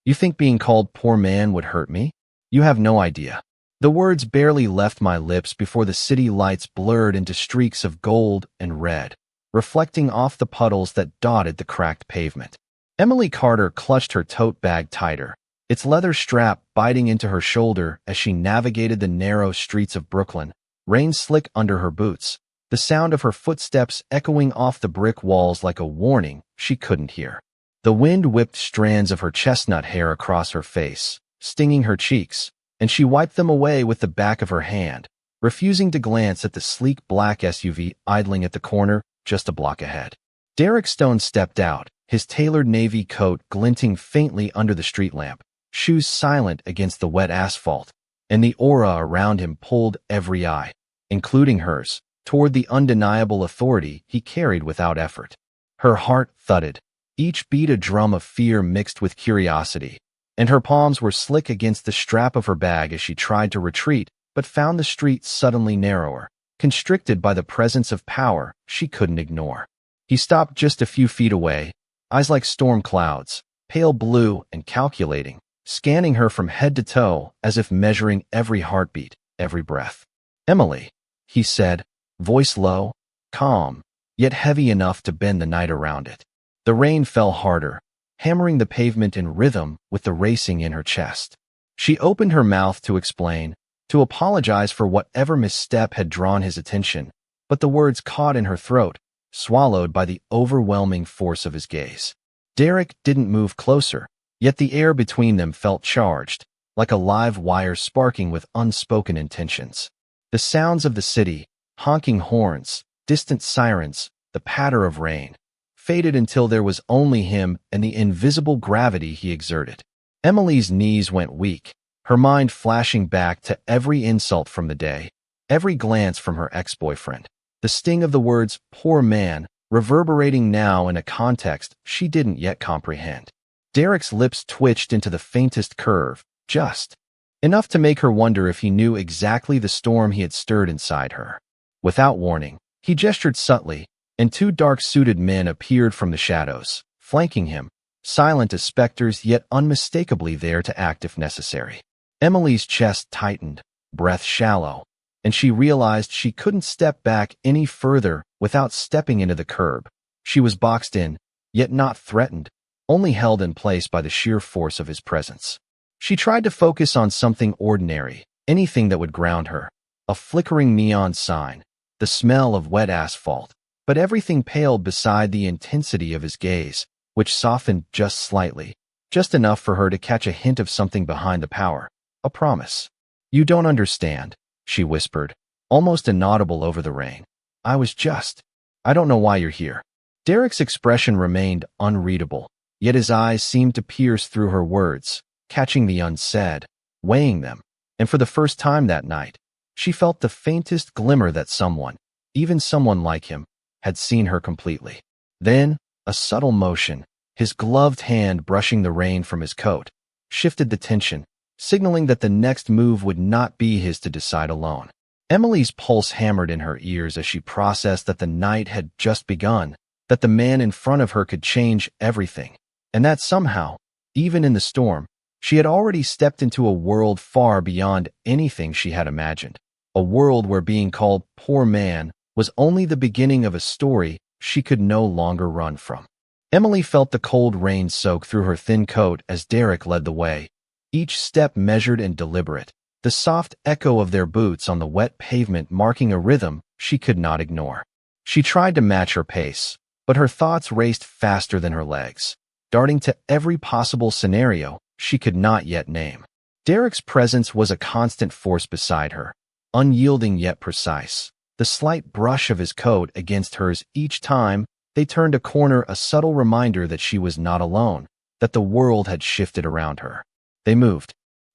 You think being called poor man would hurt me? You have no idea. The words barely left my lips before the city lights blurred into streaks of gold and red, reflecting off the puddles that dotted the cracked pavement. Emily Carter clutched her tote bag tighter, its leather strap biting into her shoulder as she navigated the narrow streets of Brooklyn, rain slick under her boots, the sound of her footsteps echoing off the brick walls like a warning she couldn't hear. The wind whipped strands of her chestnut hair across her face, stinging her cheeks, and she wiped them away with the back of her hand, refusing to glance at the sleek black SUV idling at the corner just a block ahead. Derek Stone stepped out, his tailored navy coat glinting faintly under the street lamp, shoes silent against the wet asphalt, and the aura around him pulled every eye, including hers, toward the undeniable authority he carried without effort. Her heart thudded, each beat a drum of fear mixed with curiosity, and her palms were slick against the strap of her bag as she tried to retreat but found the street suddenly narrower, constricted by the presence of power she couldn't ignore. He stopped just a few feet away, eyes like storm clouds, pale blue and calculating, scanning her from head to toe as if measuring every heartbeat, every breath. "Emily," he said, voice low, calm, yet heavy enough to bend the night around it. The rain fell harder, hammering the pavement in rhythm with the racing in her chest. She opened her mouth to explain, to apologize for whatever misstep had drawn his attention, but the words caught in her throat, swallowed by the overwhelming force of his gaze. Derek didn't move closer, yet the air between them felt charged, like a live wire sparking with unspoken intentions. The sounds of the city, honking horns, distant sirens, the patter of rain, faded until there was only him and the invisible gravity he exerted. Emily's knees went weak, her mind flashing back to every insult from the day, every glance from her ex-boyfriend, the sting of the words "poor man" reverberating now in a context she didn't yet comprehend. Derek's lips twitched into the faintest curve, just enough to make her wonder if he knew exactly the storm he had stirred inside her. Without warning, he gestured subtly, and two dark-suited men appeared from the shadows, flanking him, silent as specters yet unmistakably there to act if necessary. Emily's chest tightened, breath shallow, and she realized she couldn't step back any further without stepping into the curb. She was boxed in, yet not threatened, only held in place by the sheer force of his presence. She tried to focus on something ordinary, anything that would ground her, a flickering neon sign, the smell of wet asphalt, but everything paled beside the intensity of his gaze, which softened just slightly, just enough for her to catch a hint of something behind the power, a promise. "You don't understand," she whispered, almost inaudible over the rain. I don't know why you're here." Derek's expression remained unreadable, yet his eyes seemed to pierce through her words, catching the unsaid, weighing them, and for the first time that night, she felt the faintest glimmer that someone, even someone like him, had seen her completely. Then, a subtle motion, his gloved hand brushing the rain from his coat, shifted the tension, signaling that the next move would not be his to decide alone. Emily's pulse hammered in her ears as she processed that the night had just begun, that the man in front of her could change everything, and that somehow, even in the storm, she had already stepped into a world far beyond anything she had imagined, a world where being called poor man was only the beginning of a story she could no longer run from. Emily felt the cold rain soak through her thin coat as Derek led the way, each step measured and deliberate, the soft echo of their boots on the wet pavement marking a rhythm she could not ignore. She tried to match her pace, but her thoughts raced faster than her legs, darting to every possible scenario she could not yet name. Derek's presence was a constant force beside her, unyielding yet precise, the slight brush of his coat against hers each time they turned a corner, a subtle reminder that she was not alone, that the world had shifted around her. They moved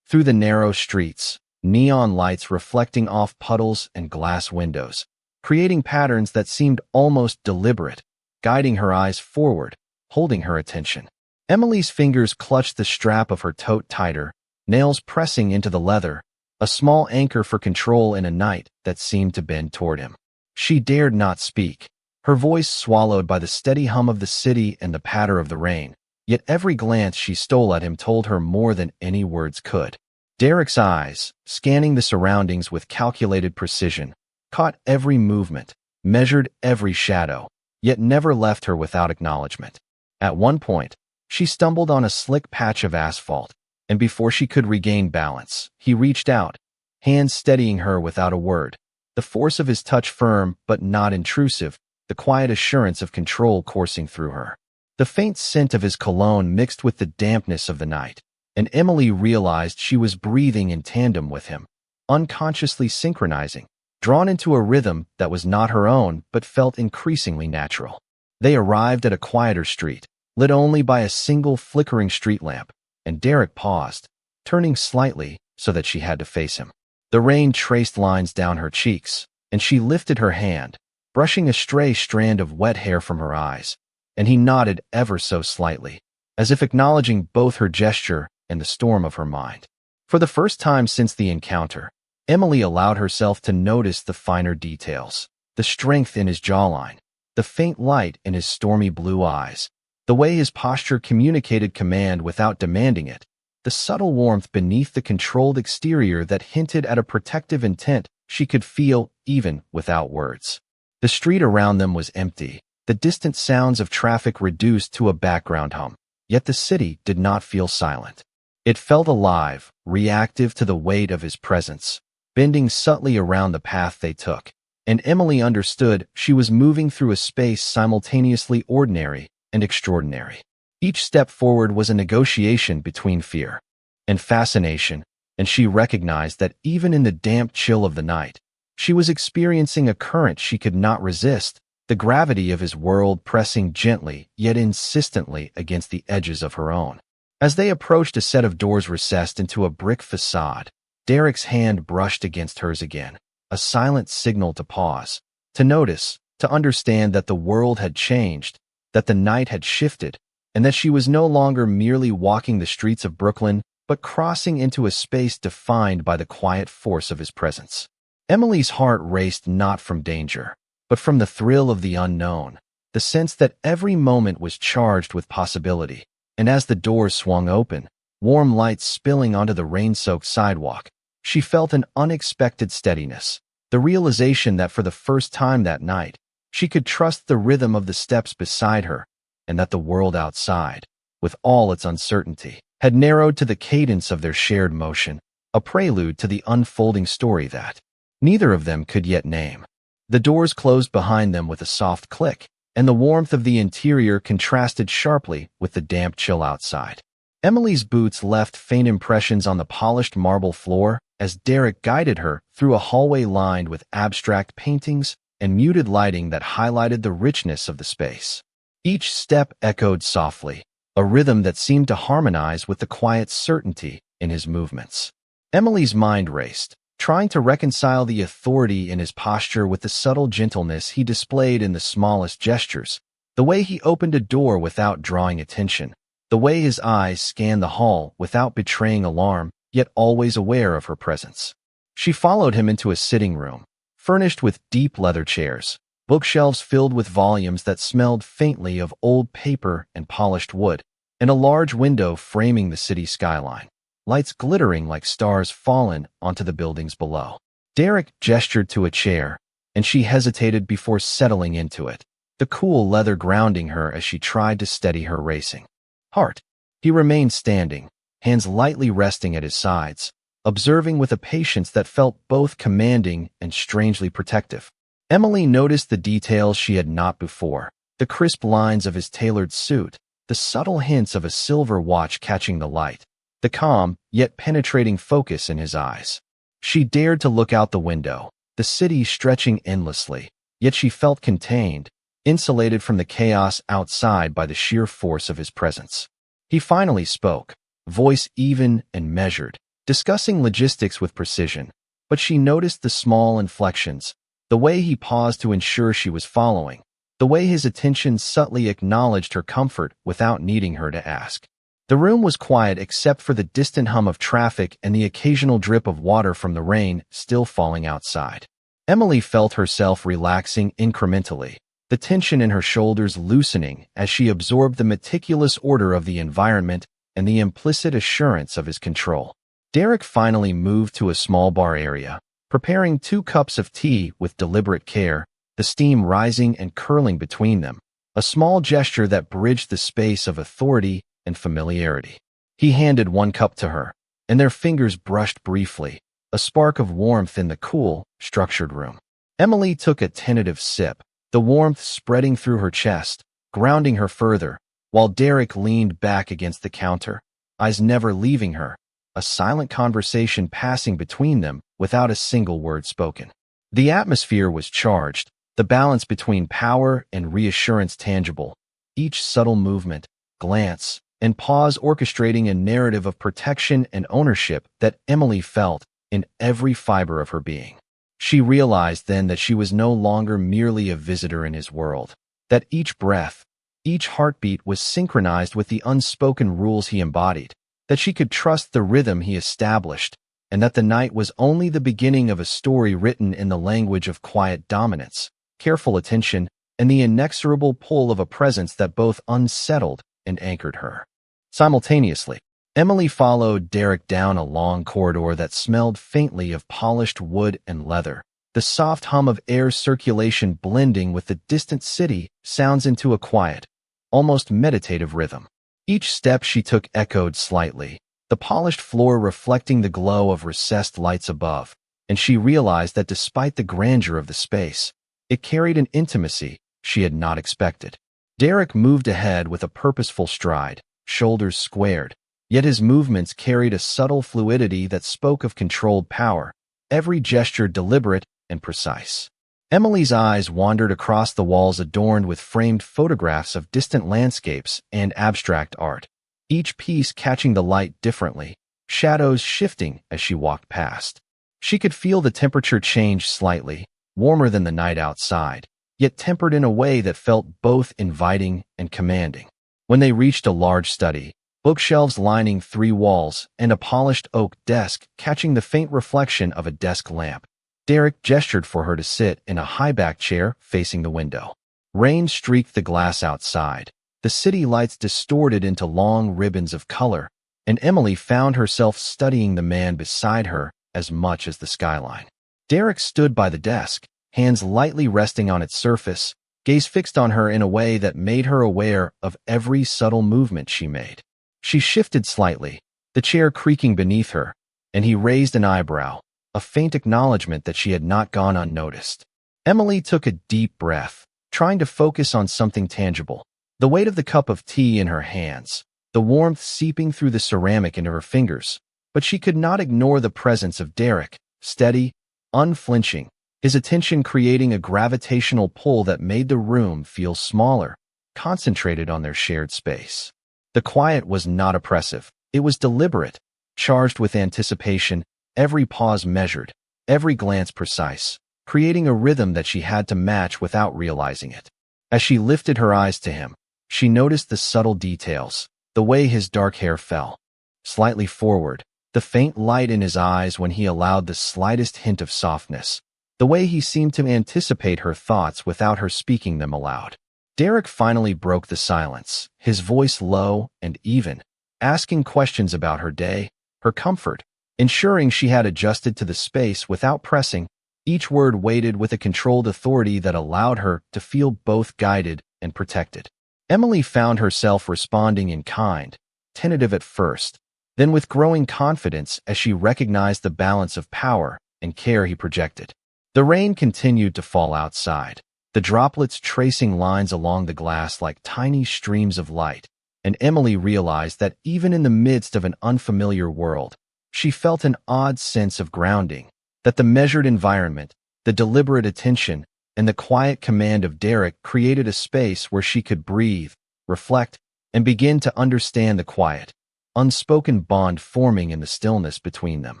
through the narrow streets, neon lights reflecting off puddles and glass windows, creating patterns that seemed almost deliberate, guiding her eyes forward, holding her attention. Emily's fingers clutched the strap of her tote tighter, nails pressing into the leather, a small anchor for control in a night that seemed to bend toward him. She dared not speak, her voice swallowed by the steady hum of the city and the patter of the rain, yet every glance she stole at him told her more than any words could. Derek's eyes, scanning the surroundings with calculated precision, caught every movement, measured every shadow, yet never left her without acknowledgement. At one point, she stumbled on a slick patch of asphalt, and before she could regain balance, he reached out, hands steadying her without a word, the force of his touch firm but not intrusive, the quiet assurance of control coursing through her. The faint scent of his cologne mixed with the dampness of the night, and Emily realized she was breathing in tandem with him, unconsciously synchronizing, drawn into a rhythm that was not her own but felt increasingly natural. They arrived at a quieter street, lit only by a single flickering street lamp, and Derek paused, turning slightly so that she had to face him. The rain traced lines down her cheeks, and she lifted her hand, brushing a stray strand of wet hair from her eyes, and he nodded ever so slightly, as if acknowledging both her gesture and the storm of her mind. For the first time since the encounter, Emily allowed herself to notice the finer details, the strength in his jawline, the faint light in his stormy blue eyes, the way his posture communicated command without demanding it, the subtle warmth beneath the controlled exterior that hinted at a protective intent she could feel even without words. The street around them was empty, the distant sounds of traffic reduced to a background hum, yet the city did not feel silent. It felt alive, reactive to the weight of his presence, bending subtly around the path they took, and Emily understood she was moving through a space simultaneously ordinary and extraordinary. Each step forward was a negotiation between fear and fascination, and she recognized that even in the damp chill of the night, she was experiencing a current she could not resist, the gravity of his world pressing gently yet insistently against the edges of her own. As they approached a set of doors recessed into a brick facade, Derek's hand brushed against hers again, a silent signal to pause, to notice, to understand that the world had changed, that the night had shifted, and that she was no longer merely walking the streets of Brooklyn, but crossing into a space defined by the quiet force of his presence. Emily's heart raced not from danger, but from the thrill of the unknown, the sense that every moment was charged with possibility. And as the doors swung open, warm lights spilling onto the rain-soaked sidewalk, she felt an unexpected steadiness, the realization that for the first time that night, she could trust the rhythm of the steps beside her, and that the world outside, with all its uncertainty, had narrowed to the cadence of their shared motion, a prelude to the unfolding story that neither of them could yet name. The doors closed behind them with a soft click, and the warmth of the interior contrasted sharply with the damp chill outside. Emily's boots left faint impressions on the polished marble floor as Derek guided her through a hallway lined with abstract paintings and muted lighting that highlighted the richness of the space. Each step echoed softly, a rhythm that seemed to harmonize with the quiet certainty in his movements. Emily's mind raced, trying to reconcile the authority in his posture with the subtle gentleness he displayed in the smallest gestures, the way he opened a door without drawing attention, the way his eyes scanned the hall without betraying alarm, yet always aware of her presence. She followed him into a sitting room, furnished with deep leather chairs, bookshelves filled with volumes that smelled faintly of old paper and polished wood, and a large window framing the city skyline, lights glittering like stars fallen onto the buildings below. Derek gestured to a chair, and she hesitated before settling into it, the cool leather grounding her as she tried to steady her racing heart. He remained standing, hands lightly resting at his sides, observing with a patience that felt both commanding and strangely protective. Emily noticed the details she had not before, the crisp lines of his tailored suit, the subtle hints of a silver watch catching the light, the calm, yet penetrating focus in his eyes. She dared to look out the window, the city stretching endlessly, yet she felt contained, insulated from the chaos outside by the sheer force of his presence. He finally spoke, voice even and measured, discussing logistics with precision, but she noticed the small inflections, the way he paused to ensure she was following, the way his attention subtly acknowledged her comfort without needing her to ask. The room was quiet except for the distant hum of traffic and the occasional drip of water from the rain still falling outside. Emily felt herself relaxing incrementally, the tension in her shoulders loosening as she absorbed the meticulous order of the environment and the implicit assurance of his control. Derek finally moved to a small bar area, preparing 2 cups of tea with deliberate care, the steam rising and curling between them, a small gesture that bridged the space of authority and familiarity. He handed 1 cup to her, and their fingers brushed briefly, a spark of warmth in the cool, structured room. Emily took a tentative sip, the warmth spreading through her chest, grounding her further, while Derek leaned back against the counter, eyes never leaving her, a silent conversation passing between them without a single word spoken. The atmosphere was charged, the balance between power and reassurance tangible, each subtle movement, glance, and pause orchestrating a narrative of protection and ownership that Emily felt in every fiber of her being. She realized then that she was no longer merely a visitor in his world, that each breath, each heartbeat was synchronized with the unspoken rules he embodied, that she could trust the rhythm he established, and that the night was only the beginning of a story written in the language of quiet dominance, careful attention, and the inexorable pull of a presence that both unsettled and anchored her. Simultaneously, Emily followed Derek down a long corridor that smelled faintly of polished wood and leather, the soft hum of air circulation blending with the distant city sounds into a quiet, almost meditative rhythm. Each step she took echoed slightly, the polished floor reflecting the glow of recessed lights above, and she realized that despite the grandeur of the space, it carried an intimacy she had not expected. Derek moved ahead with a purposeful stride, shoulders squared, yet his movements carried a subtle fluidity that spoke of controlled power, every gesture deliberate and precise. Emily's eyes wandered across the walls adorned with framed photographs of distant landscapes and abstract art, each piece catching the light differently, shadows shifting as she walked past. She could feel the temperature change slightly, warmer than the night outside, yet tempered in a way that felt both inviting and commanding. When they reached a large study, bookshelves lining 3 walls and a polished oak desk catching the faint reflection of a desk lamp, Derek gestured for her to sit in a high-backed chair facing the window. Rain streaked the glass outside, the city lights distorted into long ribbons of color, and Emily found herself studying the man beside her as much as the skyline. Derek stood by the desk, hands lightly resting on its surface, gaze fixed on her in a way that made her aware of every subtle movement she made. She shifted slightly, the chair creaking beneath her, and he raised an eyebrow, a faint acknowledgement that she had not gone unnoticed. Emily took a deep breath, trying to focus on something tangible, the weight of the cup of tea in her hands, the warmth seeping through the ceramic into her fingers, but she could not ignore the presence of Derek, steady, unflinching, his attention creating a gravitational pull that made the room feel smaller, concentrated on their shared space. The quiet was not oppressive, it was deliberate, charged with anticipation, every pause measured, every glance precise, creating a rhythm that she had to match without realizing it. As she lifted her eyes to him, she noticed the subtle details, the way his dark hair fell slightly forward, the faint light in his eyes when he allowed the slightest hint of softness, the way he seemed to anticipate her thoughts without her speaking them aloud. Derek finally broke the silence, his voice low and even, asking questions about her day, her comfort, ensuring she had adjusted to the space without pressing, each word weighted with a controlled authority that allowed her to feel both guided and protected. Emily found herself responding in kind, tentative at first, then with growing confidence as she recognized the balance of power and care he projected. The rain continued to fall outside, the droplets tracing lines along the glass like tiny streams of light, and Emily realized that even in the midst of an unfamiliar world, she felt an odd sense of grounding, that the measured environment, the deliberate attention, and the quiet command of Derek created a space where she could breathe, reflect, and begin to understand the quiet, unspoken bond forming in the stillness between them,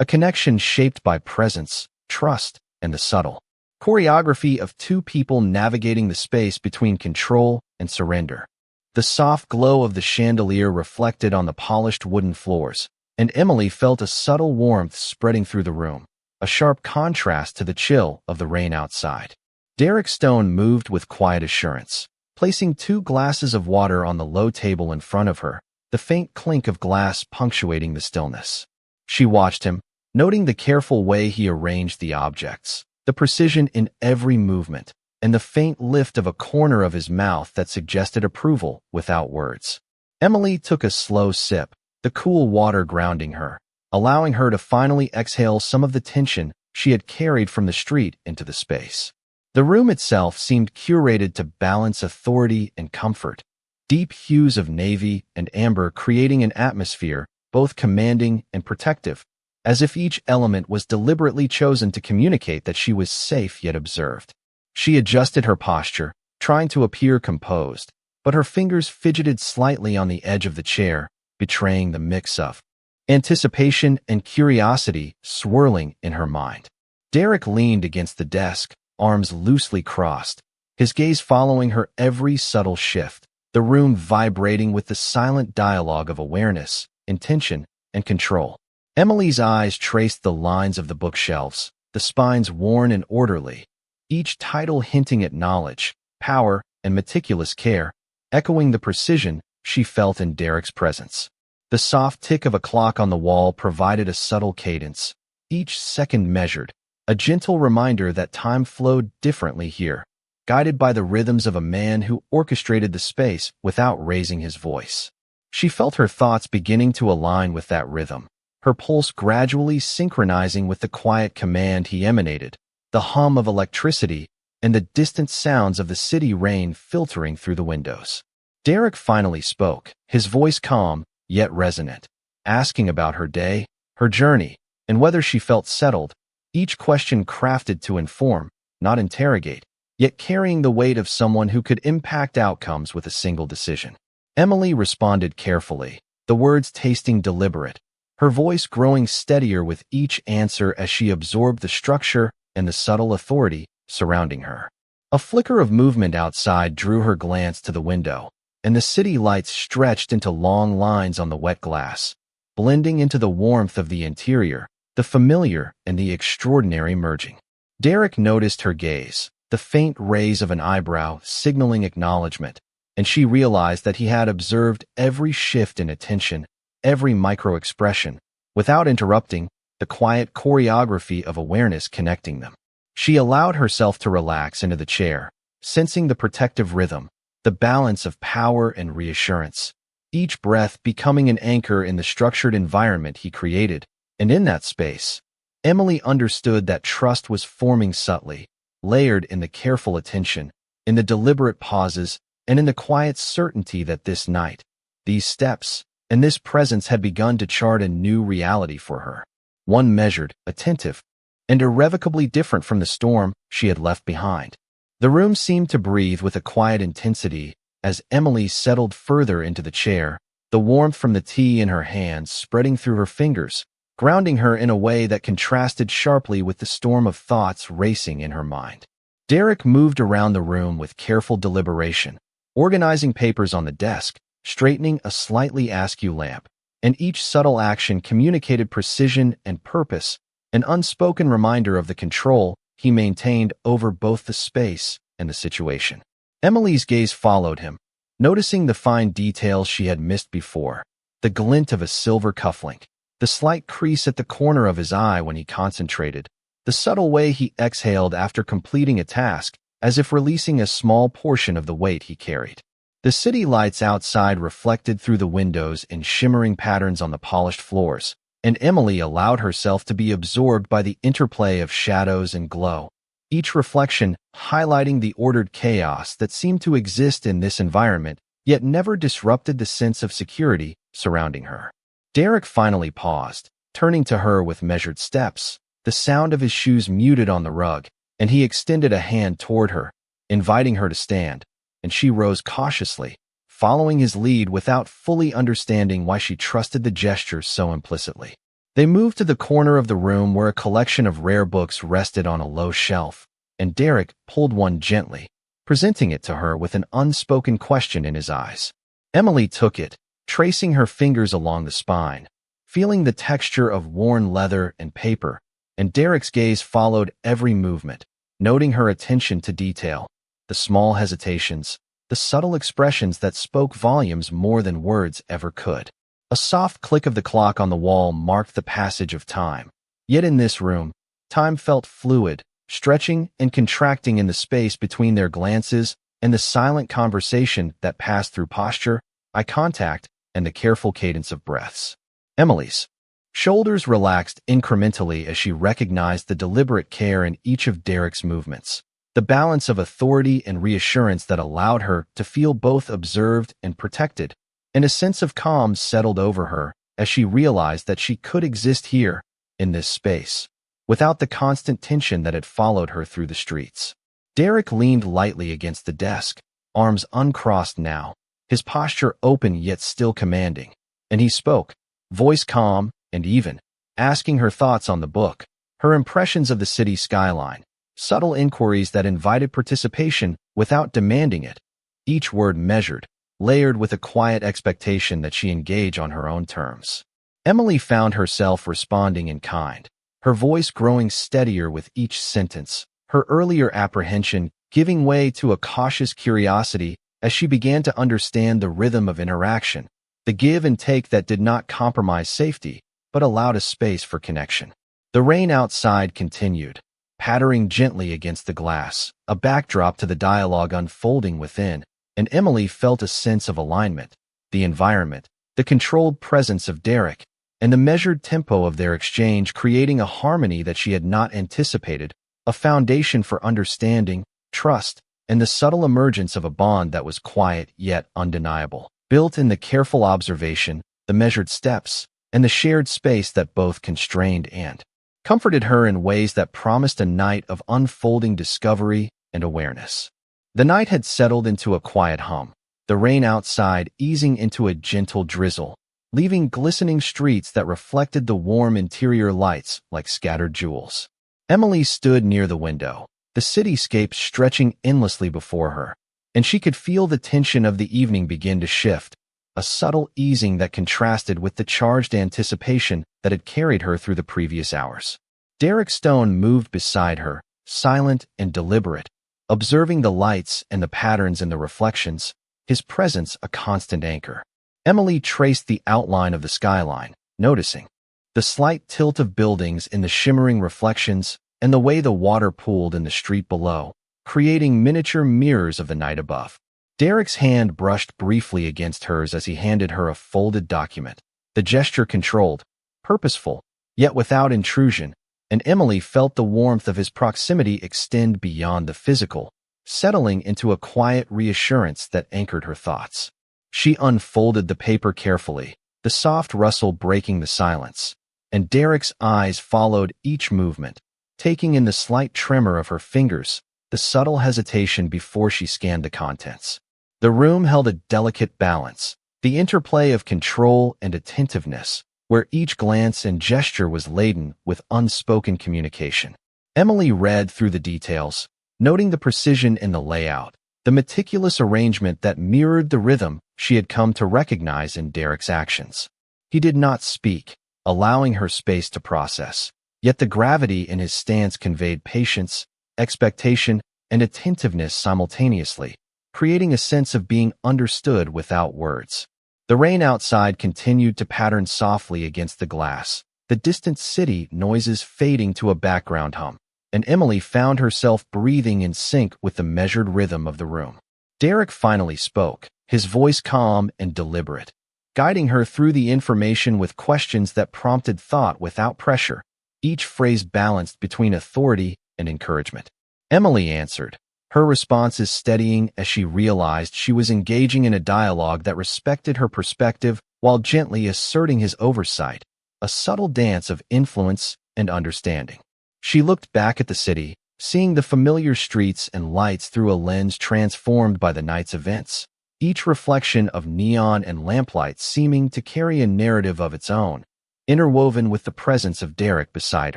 a connection shaped by presence, trust, and the subtle choreography of 2 people navigating the space between control and surrender. The soft glow of the chandelier reflected on the polished wooden floors, and Emily felt a subtle warmth spreading through the room, a sharp contrast to the chill of the rain outside. Derek Stone moved with quiet assurance, placing 2 glasses of water on the low table in front of her, the faint clink of glass punctuating the stillness. She watched him, noting the careful way he arranged the objects, the precision in every movement, and the faint lift of a corner of his mouth that suggested approval without words. Emily took a slow sip, the cool water grounding her, allowing her to finally exhale some of the tension she had carried from the street into the space. The room itself seemed curated to balance authority and comfort, deep hues of navy and amber creating an atmosphere both commanding and protective, as if each element was deliberately chosen to communicate that she was safe yet observed. She adjusted her posture, trying to appear composed, but her fingers fidgeted slightly on the edge of the chair, betraying the mix of anticipation and curiosity swirling in her mind. Derek leaned against the desk, arms loosely crossed, his gaze following her every subtle shift, the room vibrating with the silent dialogue of awareness, intention, and control. Emily's eyes traced the lines of the bookshelves, the spines worn and orderly, each title hinting at knowledge, power, and meticulous care, echoing the precision she felt in Derek's presence. The soft tick of a clock on the wall provided a subtle cadence, each second measured, a gentle reminder that time flowed differently here, guided by the rhythms of a man who orchestrated the space without raising his voice. She felt her thoughts beginning to align with that rhythm, her pulse gradually synchronizing with the quiet command he emanated, the hum of electricity and the distant sounds of the city rain filtering through the windows. Derek finally spoke, his voice calm, yet resonant, asking about her day, her journey, and whether she felt settled, each question crafted to inform, not interrogate, yet carrying the weight of someone who could impact outcomes with a single decision. Emily responded carefully, the words tasting deliberate, her voice growing steadier with each answer as she absorbed the structure and the subtle authority surrounding her. A flicker of movement outside drew her glance to the window, and the city lights stretched into long lines on the wet glass, blending into the warmth of the interior, the familiar and the extraordinary merging. Derek noticed her gaze, the faint raise of an eyebrow signaling acknowledgement, and she realized that he had observed every shift in attention, every micro-expression, without interrupting, the quiet choreography of awareness connecting them. She allowed herself to relax into the chair, sensing the protective rhythm, the balance of power and reassurance, each breath becoming an anchor in the structured environment he created. And in that space, Emily understood that trust was forming subtly, layered in the careful attention, in the deliberate pauses, and in the quiet certainty that this night, these steps, and this presence had begun to chart a new reality for her. One measured, attentive, and irrevocably different from the storm she had left behind. The room seemed to breathe with a quiet intensity as Emily settled further into the chair, the warmth from the tea in her hands spreading through her fingers, grounding her in a way that contrasted sharply with the storm of thoughts racing in her mind. Derek moved around the room with careful deliberation, organizing papers on the desk, straightening a slightly askew lamp, and each subtle action communicated precision and purpose, an unspoken reminder of the control he maintained over both the space and the situation. Emily's gaze followed him, noticing the fine details she had missed before, the glint of a silver cufflink, the slight crease at the corner of his eye when he concentrated, the subtle way he exhaled after completing a task, as if releasing a small portion of the weight he carried. The city lights outside reflected through the windows in shimmering patterns on the polished floors, and Emily allowed herself to be absorbed by the interplay of shadows and glow, each reflection highlighting the ordered chaos that seemed to exist in this environment, yet never disrupted the sense of security surrounding her. Derek finally paused, turning to her with measured steps, the sound of his shoes muted on the rug, and he extended a hand toward her, inviting her to stand, and she rose cautiously, following his lead without fully understanding why she trusted the gesture so implicitly. They moved to the corner of the room where a collection of rare books rested on a low shelf, and Derek pulled one gently, presenting it to her with an unspoken question in his eyes. Emily took it, tracing her fingers along the spine, feeling the texture of worn leather and paper, and Derek's gaze followed every movement, noting her attention to detail, the small hesitations, the subtle expressions that spoke volumes more than words ever could. A soft click of the clock on the wall marked the passage of time. Yet in this room, time felt fluid, stretching and contracting in the space between their glances and the silent conversation that passed through posture, eye contact, and the careful cadence of breaths. Emily's shoulders relaxed incrementally as she recognized the deliberate care in each of Derek's movements, the balance of authority and reassurance that allowed her to feel both observed and protected, and a sense of calm settled over her as she realized that she could exist here, in this space, without the constant tension that had followed her through the streets. Derek leaned lightly against the desk, arms uncrossed now, his posture open yet still commanding, and he spoke, voice calm and even, asking her thoughts on the book, her impressions of the city skyline, subtle inquiries that invited participation without demanding it, each word measured, layered with a quiet expectation that she engage on her own terms. Emily found herself responding in kind, her voice growing steadier with each sentence, her earlier apprehension giving way to a cautious curiosity as she began to understand the rhythm of interaction, the give and take that did not compromise safety, but allowed a space for connection. The rain outside continued, pattering gently against the glass, a backdrop to the dialogue unfolding within, and Emily felt a sense of alignment, the environment, the controlled presence of Derek, and the measured tempo of their exchange creating a harmony that she had not anticipated, a foundation for understanding, trust, and the subtle emergence of a bond that was quiet yet undeniable, built in the careful observation, the measured steps, and the shared space that both constrained and comforted her in ways that promised a night of unfolding discovery and awareness. The night had settled into a quiet hum, the rain outside easing into a gentle drizzle, leaving glistening streets that reflected the warm interior lights like scattered jewels. Emily stood near the window, the cityscape stretching endlessly before her, and she could feel the tension of the evening begin to shift, a subtle easing that contrasted with the charged anticipation that had carried her through the previous hours. Derek Stone moved beside her, silent and deliberate, observing the lights and the patterns in the reflections, his presence a constant anchor. Emily traced the outline of the skyline, noticing the slight tilt of buildings in the shimmering reflections and the way the water pooled in the street below, creating miniature mirrors of the night above. Derek's hand brushed briefly against hers as he handed her a folded document, the gesture controlled, purposeful, yet without intrusion, and Emily felt the warmth of his proximity extend beyond the physical, settling into a quiet reassurance that anchored her thoughts. She unfolded the paper carefully, the soft rustle breaking the silence, and Derek's eyes followed each movement, taking in the slight tremor of her fingers, the subtle hesitation before she scanned the contents. The room held a delicate balance, the interplay of control and attentiveness, where each glance and gesture was laden with unspoken communication. Emily read through the details, noting the precision in the layout, the meticulous arrangement that mirrored the rhythm she had come to recognize in Derek's actions. He did not speak, allowing her space to process, yet the gravity in his stance conveyed patience, expectation, and attentiveness simultaneously, creating a sense of being understood without words. The rain outside continued to pattern softly against the glass, the distant city noises fading to a background hum, and Emily found herself breathing in sync with the measured rhythm of the room. Derek finally spoke, his voice calm and deliberate, guiding her through the information with questions that prompted thought without pressure, each phrase balanced between authority and encouragement. Emily answered, her responses steadying as she realized she was engaging in a dialogue that respected her perspective while gently asserting his oversight, a subtle dance of influence and understanding. She looked back at the city, seeing the familiar streets and lights through a lens transformed by the night's events, each reflection of neon and lamplight seeming to carry a narrative of its own, interwoven with the presence of Derek beside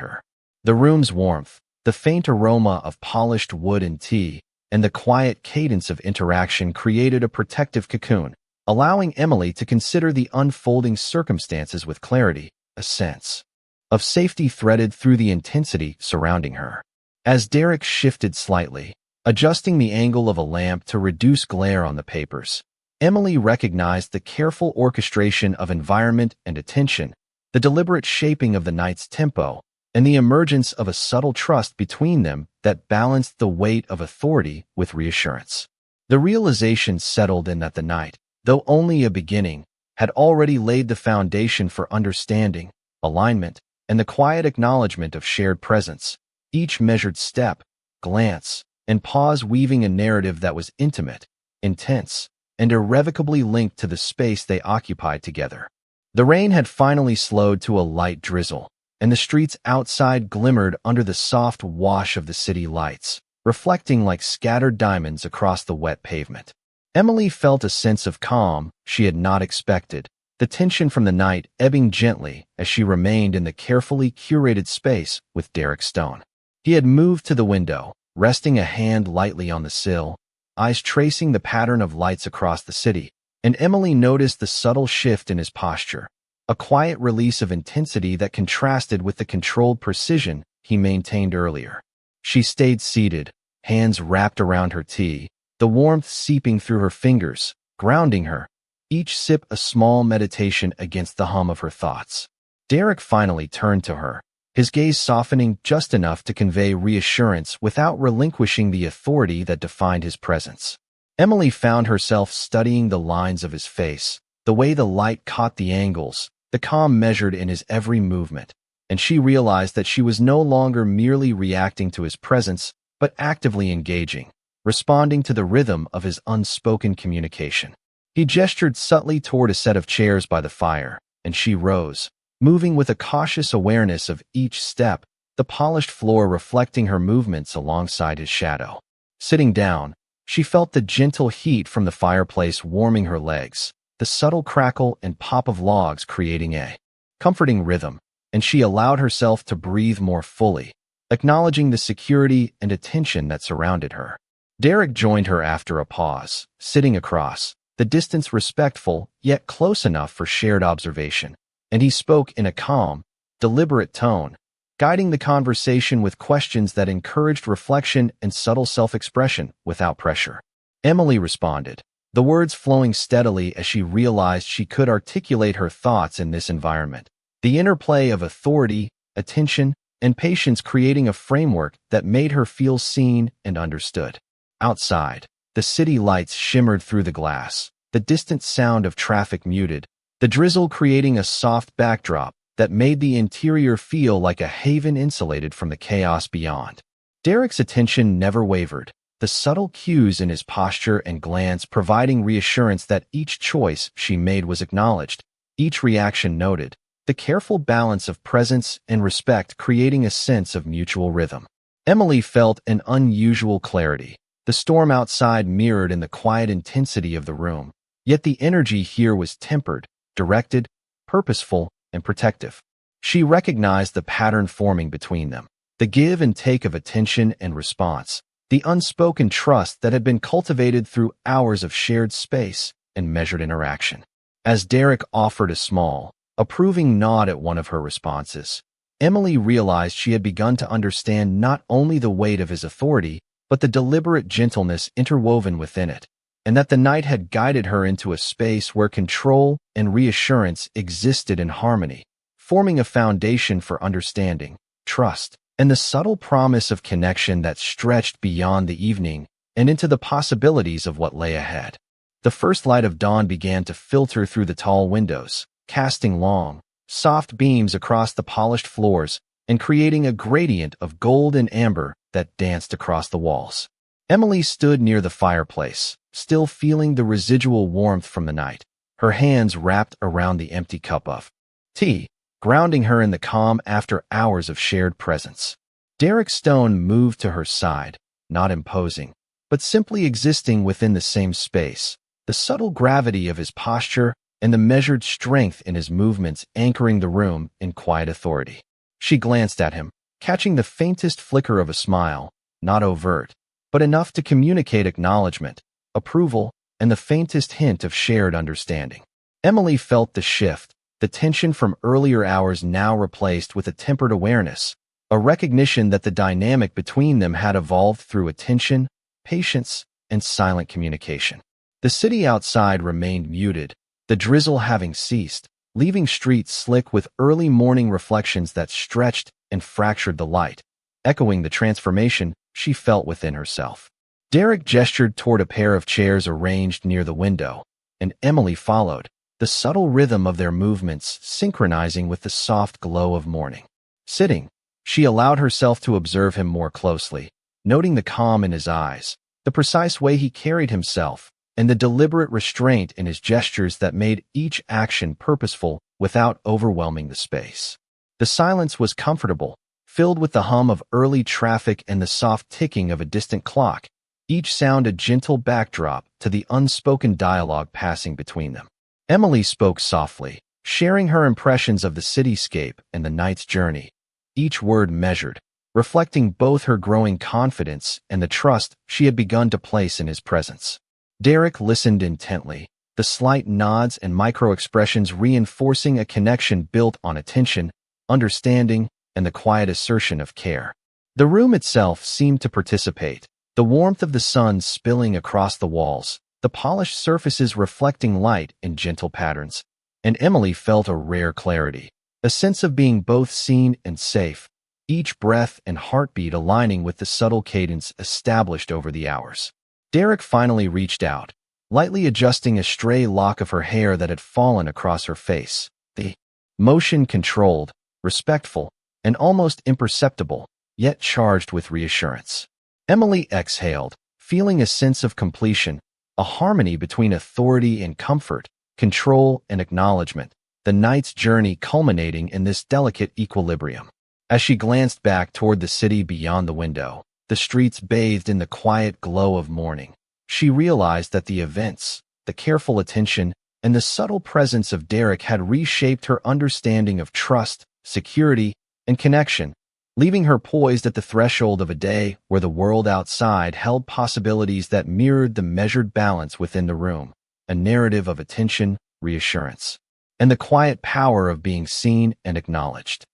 her. The room's warmth, the faint aroma of polished wood and tea, and the quiet cadence of interaction created a protective cocoon, allowing Emily to consider the unfolding circumstances with clarity, a sense of safety threaded through the intensity surrounding her. As Derek shifted slightly, adjusting the angle of a lamp to reduce glare on the papers, Emily recognized the careful orchestration of environment and attention, the deliberate shaping of the night's tempo, and the emergence of a subtle trust between them that balanced the weight of authority with reassurance. The realization settled in that the night, though only a beginning, had already laid the foundation for understanding, alignment, and the quiet acknowledgement of shared presence, each measured step, glance, and pause weaving a narrative that was intimate, intense, and irrevocably linked to the space they occupied together. The rain had finally slowed to a light drizzle, and the streets outside glimmered under the soft wash of the city lights, reflecting like scattered diamonds across the wet pavement. Emily felt a sense of calm she had not expected, the tension from the night ebbing gently as she remained in the carefully curated space with Derek Stone. He had moved to the window, resting a hand lightly on the sill, eyes tracing the pattern of lights across the city, and Emily noticed the subtle shift in his posture, a quiet release of intensity that contrasted with the controlled precision he maintained earlier. She stayed seated, hands wrapped around her tea, the warmth seeping through her fingers, grounding her, each sip a small meditation against the hum of her thoughts. Derek finally turned to her, his gaze softening just enough to convey reassurance without relinquishing the authority that defined his presence. Emily found herself studying the lines of his face, the way the light caught the angles, the calm measured in his every movement, and she realized that she was no longer merely reacting to his presence, but actively engaging, responding to the rhythm of his unspoken communication. He gestured subtly toward a set of chairs by the fire, and she rose, moving with a cautious awareness of each step, the polished floor reflecting her movements alongside his shadow. Sitting down, she felt the gentle heat from the fireplace warming her legs, the subtle crackle and pop of logs creating a comforting rhythm, and she allowed herself to breathe more fully, acknowledging the security and attention that surrounded her. Derek joined her after a pause, sitting across, the distance respectful yet close enough for shared observation, and he spoke in a calm, deliberate tone, guiding the conversation with questions that encouraged reflection and subtle self-expression without pressure. Emily responded, the words flowing steadily as she realized she could articulate her thoughts in this environment, the interplay of authority, attention, and patience creating a framework that made her feel seen and understood. Outside, the city lights shimmered through the glass, the distant sound of traffic muted, the drizzle creating a soft backdrop that made the interior feel like a haven insulated from the chaos beyond. Derek's attention never wavered, the subtle cues in his posture and glance providing reassurance that each choice she made was acknowledged, each reaction noted, the careful balance of presence and respect creating a sense of mutual rhythm. Emily felt an unusual clarity. The storm outside mirrored in the quiet intensity of the room, yet the energy here was tempered, directed, purposeful, and protective. She recognized the pattern forming between them, the give and take of attention and response, the unspoken trust that had been cultivated through hours of shared space and measured interaction. As Derek offered a small, approving nod at one of her responses, Emily realized she had begun to understand not only the weight of his authority, but the deliberate gentleness interwoven within it, and that the night had guided her into a space where control and reassurance existed in harmony, forming a foundation for understanding, trust, and the subtle promise of connection that stretched beyond the evening and into the possibilities of what lay ahead. The first light of dawn began to filter through the tall windows, casting long, soft beams across the polished floors and creating a gradient of gold and amber that danced across the walls. Emily stood near the fireplace, still feeling the residual warmth from the night, her hands wrapped around the empty cup of tea, grounding her in the calm after hours of shared presence. Derek Stone moved to her side, not imposing, but simply existing within the same space, the subtle gravity of his posture and the measured strength in his movements anchoring the room in quiet authority. She glanced at him, catching the faintest flicker of a smile, not overt, but enough to communicate acknowledgement, approval, and the faintest hint of shared understanding. Emily felt the shift, the tension from earlier hours now replaced with a tempered awareness, a recognition that the dynamic between them had evolved through attention, patience, and silent communication. The city outside remained muted, the drizzle having ceased, leaving streets slick with early morning reflections that stretched and fractured the light, echoing the transformation she felt within herself. Derek gestured toward a pair of chairs arranged near the window, and Emily followed, the subtle rhythm of their movements synchronizing with the soft glow of morning. Sitting, she allowed herself to observe him more closely, noting the calm in his eyes, the precise way he carried himself, and the deliberate restraint in his gestures that made each action purposeful without overwhelming the space. The silence was comfortable, filled with the hum of early traffic and the soft ticking of a distant clock, each sound a gentle backdrop to the unspoken dialogue passing between them. Emily spoke softly, sharing her impressions of the cityscape and the night's journey, each word measured, reflecting both her growing confidence and the trust she had begun to place in his presence. Derek listened intently, the slight nods and micro-expressions reinforcing a connection built on attention, understanding, and the quiet assertion of care. The room itself seemed to participate, the warmth of the sun spilling across the walls, the polished surfaces reflecting light in gentle patterns, and Emily felt a rare clarity, a sense of being both seen and safe, each breath and heartbeat aligning with the subtle cadence established over the hours. Derek finally reached out, lightly adjusting a stray lock of her hair that had fallen across her face, the motion controlled, respectful, and almost imperceptible, yet charged with reassurance. Emily exhaled, feeling a sense of completion, a harmony between authority and comfort, control and acknowledgement, the night's journey culminating in this delicate equilibrium. As she glanced back toward the city beyond the window, the streets bathed in the quiet glow of morning, she realized that the events, the careful attention, and the subtle presence of Derek had reshaped her understanding of trust, security, and connection, leaving her poised at the threshold of a day where the world outside held possibilities that mirrored the measured balance within the room, a narrative of attention, reassurance, and the quiet power of being seen and acknowledged.